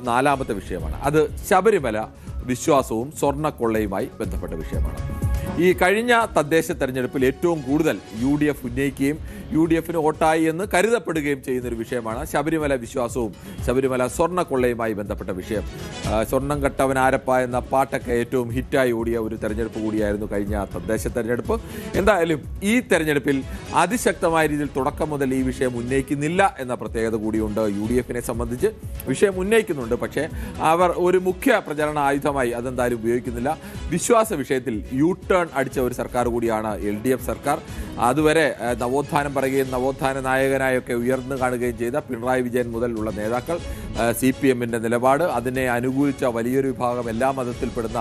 നാലാമത്തെ വിഷയമാണ്. അത് ശബരിമല വിശ്വാസവും സ്വർണ്ണക്കൊള്ളയുമായി ബന്ധപ്പെട്ട വിഷയമാണ്. ഈ കഴിഞ്ഞ തദ്ദേശ തെരഞ്ഞെടുപ്പിൽ ഏറ്റവും കൂടുതൽ UDF ഉന്നയിക്കുകയും UDF വോട്ടായി എന്ന് കരുതപ്പെടുകയും ചെയ്യുന്നൊരു വിഷയമാണ് ശബരിമല വിശ്വാസവും ശബരിമല സ്വർണ്ണക്കൊള്ളയുമായി ബന്ധപ്പെട്ട വിഷയം. സ്വർണ്ണം കട്ടവൻ ആരപ്പ എന്ന പാട്ടൊക്കെ ഏറ്റവും ഹിറ്റായി ഓടിയ ഒരു തെരഞ്ഞെടുപ്പ് കൂടിയായിരുന്നു കഴിഞ്ഞ തദ്ദേശ തെരഞ്ഞെടുപ്പ്. എന്തായാലും ഈ തെരഞ്ഞെടുപ്പിൽ അതിശക്തമായ രീതിയിൽ തുടക്കം മുതൽ ഈ വിഷയം ഉന്നയിക്കുന്നില്ല എന്ന പ്രത്യേകത കൂടിയുണ്ട്. UDFനെ സംബന്ധിച്ച് വിഷയം ഉന്നയിക്കുന്നുണ്ട്, പക്ഷേ അവർ ഒരു മുഖ്യ പ്രചരണ ആയുധമായി അതെന്തായാലും ഉപയോഗിക്കുന്നില്ല. വിശ്വാസ വിഷയത്തിൽ U-ടേൺ അടിച്ച ഒരു സർക്കാർ കൂടിയാണ് LDF സർക്കാർ. അതുവരെ നവോത്ഥാനം പറയുകയും നവോത്ഥാന നായകനായൊക്കെ ഉയർന്നു കാണുകയും ചെയ്ത പിണറായി വിജയൻ മുതലുള്ള നേതാക്കൾ, CPM-ന്റെ നിലപാട്, അതിനെ അനുകൂലിച്ച വലിയൊരു വിഭാഗം എല്ലാ മതത്തിൽപ്പെടുന്ന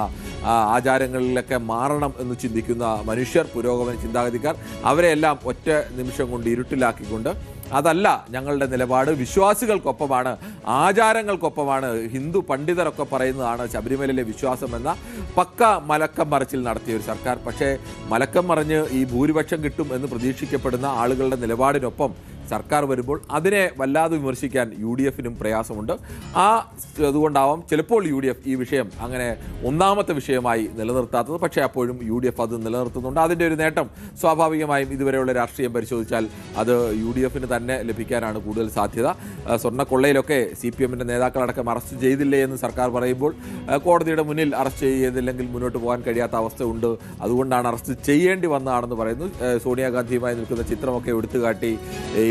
ആചാരങ്ങളിലൊക്കെ മാറണം എന്ന് ചിന്തിക്കുന്ന മനുഷ്യർ, പുരോഗമന ചിന്താഗതിക്കാർ, അവരെല്ലാം ഒറ്റ നിമിഷം കൊണ്ട് ഇരുട്ടിലാക്കിക്കൊണ്ട് അതല്ല ഞങ്ങളുടെ നിലപാട്, വിശ്വാസികൾക്കൊപ്പമാണ്, ആചാരങ്ങൾക്കൊപ്പമാണ്, ഹിന്ദു പണ്ഡിതരൊക്കെ പറയുന്നതാണ് ശബരിമലയിലെ വിശ്വാസം എന്ന പക്ക മലക്കം മറിച്ചിൽ നടത്തിയ ഒരു സർക്കാർ. പക്ഷേ മലക്കം മറിഞ്ഞ് ഈ ഭൂരിപക്ഷം കിട്ടും എന്ന് പ്രതീക്ഷിക്കപ്പെടുന്ന ആളുകളുടെ നിലപാടിനൊപ്പം സർക്കാർ വരുമ്പോൾ അതിനെ വല്ലാതെ വിമർശിക്കാൻ UDFനും പ്രയാസമുണ്ട്. അതുകൊണ്ടാവാം ചിലപ്പോൾ UDF ഈ വിഷയം അങ്ങനെ ഒന്നാമത്തെ വിഷയമായി നിലനിർത്താത്തത്. പക്ഷേ അപ്പോഴും UDF അത് നിലനിർത്തുന്നുണ്ട്. അതിൻ്റെ ഒരു നേട്ടം സ്വാഭാവികമായും ഇതുവരെയുള്ള രാഷ്ട്രീയം പരിശോധിച്ചാൽ അത് UDFന് തന്നെ ലഭിക്കാനാണ് കൂടുതൽ സാധ്യത. സ്വർണ്ണക്കൊള്ളയിലൊക്കെ CPM-ന്റെ നേതാക്കളടക്കം അറസ്റ്റ് ചെയ്തില്ലേ എന്ന് സർക്കാർ പറയുമ്പോൾ കോടതിയുടെ മുന്നിൽ അറസ്റ്റ് ചെയ്തില്ലെങ്കിൽ മുന്നോട്ട് പോകാൻ കഴിയാത്ത അവസ്ഥ ഉണ്ട്. അതുകൊണ്ടാണ് അറസ്റ്റ് ചെയ്യേണ്ടി വന്നതാണെന്ന് പറയുന്നു. സോണിയാഗാന്ധിയുമായി നിൽക്കുന്ന ചിത്രമൊക്കെ എടുത്തുകാട്ടി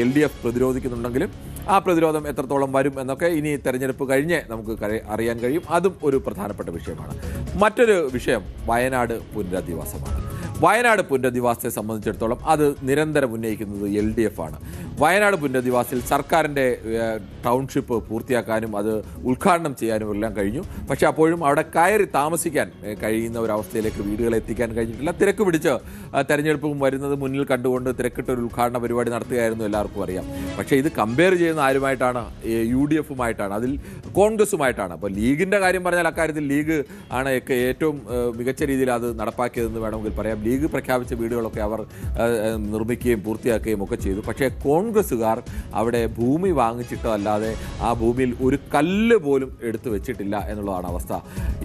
LDF പ്രതിരോധിക്കുന്നുണ്ടെങ്കിലും ആ പ്രതിരോധം എത്രത്തോളം വരും എന്നൊക്കെ ഇനി തെരഞ്ഞെടുപ്പ് കഴിഞ്ഞ് നമുക്ക് അറിയാൻ കഴിയും. അതും ഒരു പ്രധാനപ്പെട്ട വിഷയമാണ്. മറ്റൊരു വിഷയം വയനാട് പുനരധിവാസമാണ്. വയനാട് പുനരധിവാസത്തെ സംബന്ധിച്ചിടത്തോളം അത് നിരന്തരം ഉന്നയിക്കുന്നത് LDF ആണ്. വയനാട് പുനരധിവാസത്തിൽ സർക്കാരിൻ്റെ ടൗൺഷിപ്പ് പൂർത്തിയാക്കാനും അത് ഉദ്ഘാടനം ചെയ്യാനും എല്ലാം കഴിഞ്ഞു. പക്ഷേ അപ്പോഴും അവിടെ കയറി താമസിക്കാൻ കഴിയുന്ന ഒരവസ്ഥയിലേക്ക് വീടുകളെ എത്തിക്കാൻ കഴിഞ്ഞിട്ടില്ല. തിരക്ക് പിടിച്ച് തെരഞ്ഞെടുപ്പും വരുന്നത് മുന്നിൽ കണ്ടുകൊണ്ട് തിരക്കിട്ടൊരു ഉദ്ഘാടന പരിപാടി നടത്തുകയായിരുന്നു, എല്ലാവർക്കും അറിയാം. പക്ഷേ ഇത് കമ്പയർ ചെയ്യുന്ന ആരുമായിട്ടാണ്? UDFുമായിട്ടാണ്, അതിൽ കോൺഗ്രസുമായിട്ടാണ്. അപ്പോൾ ലീഗിൻ്റെ കാര്യം പറഞ്ഞാൽ അക്കാര്യത്തിൽ ലീഗ് ആണ് ഏറ്റവും മികച്ച രീതിയിൽ അത് നടപ്പാക്കിയതെന്ന് വേണമെങ്കിൽ പറയാം. ലീഗ് പ്രഖ്യാപിച്ച വീടുകളൊക്കെ അവർ നിർമ്മിക്കുകയും പൂർത്തിയാക്കുകയും ഒക്കെ ചെയ്തു. പക്ഷേ കോൺഗ്രസ്സുകാർ അവിടെ ഭൂമി വാങ്ങിച്ചിട്ടോ അല്ലാതെ ആ ഭൂമിയിൽ ഒരു കല്ല് പോലും എടുത്തു വെച്ചിട്ടില്ല എന്നുള്ളതാണ് അവസ്ഥ.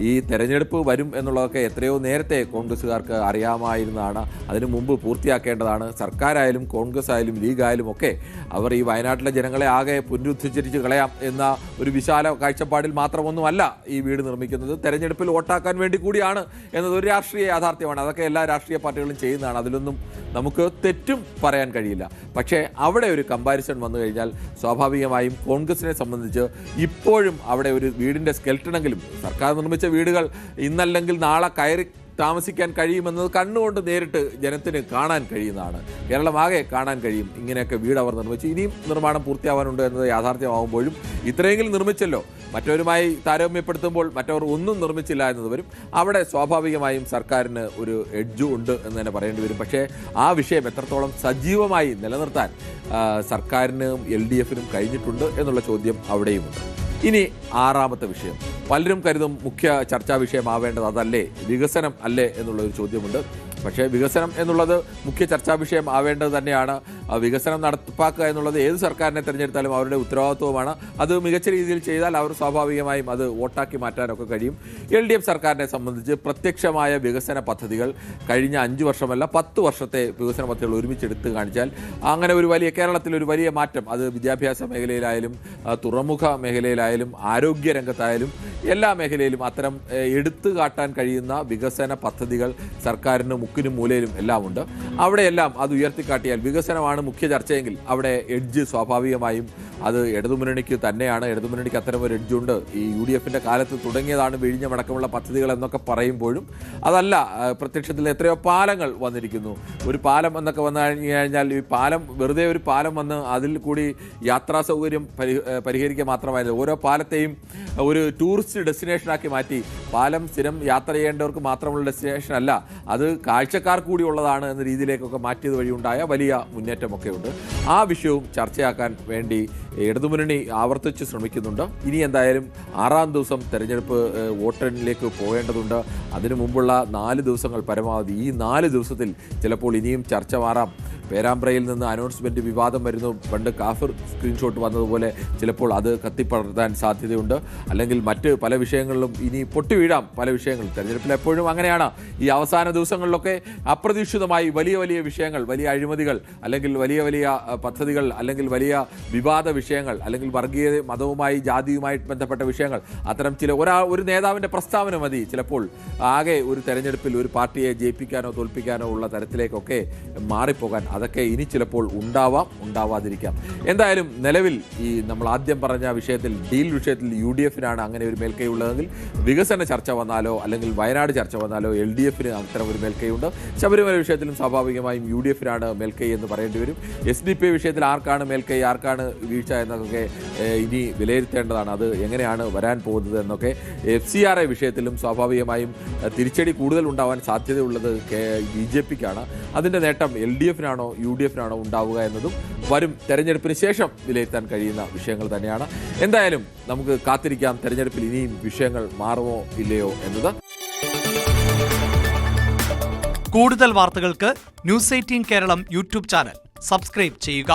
ഈ തെരഞ്ഞെടുപ്പ് വരും എന്നുള്ളതൊക്കെ എത്രയോ നേരത്തെ കോൺഗ്രസ്സുകാർക്ക് അറിയാമായിരുന്നതാണ്. അതിനു മുമ്പ് പൂർത്തിയാക്കേണ്ടതാണ്. സർക്കാരായാലും കോൺഗ്രസ് ആയാലും ലീഗായാലും ഒക്കെ അവർ ഈ വയനാട്ടിലെ ജനങ്ങളെ ആകെ പുനരുദ്ധരിച്ച് കളയാം എന്ന ഒരു വിശാല കാഴ്ചപ്പാടിൽ മാത്രമൊന്നുമല്ല ഈ വീട് നിർമ്മിക്കുന്നത്. തെരഞ്ഞെടുപ്പിൽ വോട്ടാക്കാൻ വേണ്ടി കൂടിയാണ് എന്നതൊരു രാഷ്ട്രീയ യാഥാർത്ഥ്യമാണ്. അതൊക്കെ എല്ലാ രാഷ്ട്രീയ പാർട്ടികളും ചെയ്യുന്നതാണ്. അതിലൊന്നും നമുക്ക് തെറ്റും പറയാൻ കഴിയില്ല. പക്ഷേ അവിടെ ഒരു കമ്പാരിസൺ വന്നു കഴിഞ്ഞാൽ സ്വാഭാവികമായും കോൺഗ്രസിനെ സംബന്ധിച്ച് ഇപ്പോഴും അവിടെ ഒരു വീടിൻ്റെ സ്കെൽട്ടണെങ്കിലും സർക്കാർ നിർമ്മിച്ച വീടുകൾ ഇന്നല്ലെങ്കിൽ നാളെ കയറി താമസിക്കാൻ കഴിയുമെന്നത് കണ്ണുകൊണ്ട് നേരിട്ട് ജനത്തിന് കാണാൻ കഴിയുന്നതാണ്. കേരളമാകെ കാണാൻ കഴിയും. ഇങ്ങനെയൊക്കെ വീട് അവർ നിർമ്മിച്ചു. ഇനിയും നിർമ്മാണം പൂർത്തിയാവാനുണ്ട് എന്നത് യാഥാർത്ഥ്യമാകുമ്പോഴും ഇത്രയെങ്കിലും നിർമ്മിച്ചല്ലോ. മറ്റവരുമായി താരതമ്യപ്പെടുത്തുമ്പോൾ മറ്റവർ ഒന്നും നിർമ്മിച്ചില്ല എന്നത് വരും. അവിടെ സ്വാഭാവികമായും സർക്കാരിന് ഒരു എഡ്ജ് ഉണ്ട് എന്ന് തന്നെ പറയേണ്ടി വരും. പക്ഷേ ആ വിഷയം എത്രത്തോളം സജീവമായി നിലനിർത്താൻ സർക്കാരിനും LDFനും കഴിഞ്ഞിട്ടുണ്ട് എന്നുള്ള ചോദ്യം അവിടെയുമുണ്ട്. ഇനി ആറാമത്തെ വിഷയം, പലരും കരുതും മുഖ്യ ചർച്ചാ വിഷയമാവേണ്ടത് അതല്ലേ, വികസനം അല്ലേ എന്നുള്ളൊരു ചോദ്യമുണ്ട്. പക്ഷേ വികസനം എന്നുള്ളത് മുഖ്യ ചർച്ചാ വിഷയം ആവേണ്ടത് തന്നെയാണ്. വികസനം നടപ്പാക്കുക എന്നുള്ളത് ഏത് സർക്കാരിനെ തിരഞ്ഞെടുത്താലും അവരുടെ ഉത്തരവാദിത്വമാണ്. അത് മികച്ച രീതിയിൽ ചെയ്താൽ അവർ സ്വാഭാവികമായും അത് വോട്ടാക്കി മാറ്റാനൊക്കെ കഴിയും. LDF സർക്കാരിനെ സംബന്ധിച്ച് പ്രത്യക്ഷമായ വികസന പദ്ധതികൾ കഴിഞ്ഞ 5 വർഷമല്ല 10 വർഷത്തെ വികസന പദ്ധതികൾ ഒരുമിച്ചെടുത്ത് കാണിച്ചാൽ അങ്ങനെ ഒരു വലിയ കേരളത്തിലൊരു വലിയ മാറ്റം, അത് വിദ്യാഭ്യാസ മേഖലയിലായാലും തുറമുഖ മേഖലയിലായാലും ആരോഗ്യ രംഗത്തായാലും എല്ലാ മേഖലയിലും അത്തരം എടുത്തു കാട്ടാൻ കഴിയുന്ന വികസന പദ്ധതികൾ സർക്കാരിന് മുക്കിനും മൂലയിലും എല്ലാം ഉണ്ട്. അവിടെയെല്ലാം അത് ഉയർത്തിക്കാട്ടിയാൽ വികസനമാണ് മുഖ്യ ചർച്ചയെങ്കിൽ അവിടെ എഡ്ജ് സ്വാഭാവികമായും അത് ഇടതുമുന്നണിക്ക് തന്നെയാണ്. ഇടതുമുന്നണിക്ക് അത്തരം ഒരു എഡ്ജുണ്ട്. ഈ UDFൻ്റെ കാലത്ത് തുടങ്ങിയതാണ് വിഴിഞ്ഞമടക്കമുള്ള പദ്ധതികൾ എന്നൊക്കെ പറയുമ്പോഴും അതല്ല. പ്രത്യക്ഷത്തിൽ എത്രയോ പാലങ്ങൾ വന്നിരിക്കുന്നു. ഒരു പാലം എന്നൊക്കെ വന്നു കഴിഞ്ഞാൽ ഈ പാലം വെറുതെ ഒരു പാലം വന്ന് അതിൽ കൂടി യാത്രാ സൗകര്യം പരിഹരിക്കുക മാത്രമായിരുന്നു. ഓരോ പാലത്തെയും ഒരു ടൂറിസ്റ്റ് ഡെസ്റ്റിനേഷനാക്കി മാറ്റി പാലം സ്ഥിരം യാത്ര ചെയ്യേണ്ടവർക്ക് മാത്രമുള്ള ഡെസ്റ്റിനേഷൻ അല്ല, അത് കാഴ്ചക്കാർ കൂടി ഉള്ളതാണ് എന്ന രീതിയിലേക്കൊക്കെ മാറ്റിയത് വഴിയുണ്ടായ വലിയ മുന്നേറ്റമൊക്കെ ഉണ്ട്. ആ വിഷയവും ചർച്ചയാക്കാൻ വേണ്ടി ഇടതുമുന്നണി ആവർത്തിച്ച് ശ്രമിക്കുന്നുണ്ട്. ഇനി എന്തായാലും 6-ാം ദിവസം തെരഞ്ഞെടുപ്പ് വോട്ടെണ്ണലിലേക്ക് പോകേണ്ടതുണ്ട്. അതിനു മുമ്പുള്ള 4 ദിവസങ്ങൾ പരമാവധി, ഈ 4 ദിവസത്തിൽ ചിലപ്പോൾ ഇനിയും ചർച്ച മാറാം. പേരാമ്പ്രയിൽ നിന്ന് അനൗൺസ്മെൻറ്റ് വിവാദം വരുന്നു. പണ്ട് കാഫിർ സ്ക്രീൻഷോട്ട് വന്നതുപോലെ ചിലപ്പോൾ അത് കത്തിപ്പടർത്താൻ സാധ്യതയുണ്ട്. അല്ലെങ്കിൽ മറ്റ് പല വിഷയങ്ങളിലും ഇനി പൊട്ടി വീഴാം പല വിഷയങ്ങൾ. തെരഞ്ഞെടുപ്പിൽ എപ്പോഴും അങ്ങനെയാണ്. ഈ അവസാന ദിവസങ്ങളിലൊക്കെ അപ്രതീക്ഷിതമായി വലിയ വലിയ വിഷയങ്ങൾ, വലിയ അഴിമതികൾ, അല്ലെങ്കിൽ വലിയ വലിയ പദ്ധതികൾ, അല്ലെങ്കിൽ വലിയ വിവാദ വിഷയങ്ങൾ, അല്ലെങ്കിൽ വർഗീയ മതവുമായി ജാതിയുമായി ബന്ധപ്പെട്ട വിഷയങ്ങൾ, അത്തരം ചില ഒരു നേതാവിൻ്റെ പ്രസ്താവന മതി ചിലപ്പോൾ ആകെ ഒരു തെരഞ്ഞെടുപ്പിൽ ഒരു പാർട്ടിയെ ജയിപ്പിക്കാനോ തോൽപ്പിക്കാനോ ഉള്ള തരത്തിലേക്കൊക്കെ മാറിപ്പോകാൻ. അതൊക്കെ ഇനി ചിലപ്പോൾ ഉണ്ടാവാം, ഉണ്ടാവാതിരിക്കാം. എന്തായാലും നിലവിൽ ഈ നമ്മൾ ആദ്യം പറഞ്ഞ വിഷയത്തിൽ, ഡീൽ വിഷയത്തിൽ UDF-നാണ് അങ്ങനെ ഒരു മേൽക്കൈ ഉള്ളതെങ്കിൽ, വികസന ചർച്ച വന്നാലോ അല്ലെങ്കിൽ വയനാട് ചർച്ച വന്നാലോ LDF-ന് അത്തരം ഒരു മേൽക്കൈയുണ്ട്. ശബരിമല വിഷയത്തിലും സ്വാഭാവികമായും UDF-നാണ് മേൽക്കൈ എന്ന് പറയേണ്ടി വരും. SDP വിഷയത്തിൽ ആർക്കാണ് മേൽക്കൈ, ആർക്കാണ് വീഴ്ച എന്നൊക്കെ ഇനി വിലയിരുത്തേണ്ടതാണ്. അത് എങ്ങനെയാണ് വരാൻ പോകുന്നത് എന്നൊക്കെ. FCRA വിഷയത്തിലും സ്വാഭാവികമായും തിരിച്ചടി കൂടുതൽ ഉണ്ടാവാൻ സാധ്യതയുള്ളത് BJP-ക്കാണ്. അതിൻ്റെ നേട്ടം LDF-നാണോ UDF-നാണോ ഉണ്ടാവുക എന്നതും വരും തെരഞ്ഞെടുപ്പിന് ശേഷം വിലയിരുത്താൻ കഴിയുന്ന വിഷയങ്ങൾ തന്നെയാണ്. എന്തായാലും നമുക്ക് കാത്തിരിക്കാം തെരഞ്ഞെടുപ്പിൽ ഇനിയും വിഷയങ്ങൾ മാറുമോ ഇല്ലയോ എന്നത്. കൂടുതൽ വാർത്തകൾക്ക് News 18 Keralam YouTube channel subscribe ചെയ്യുക.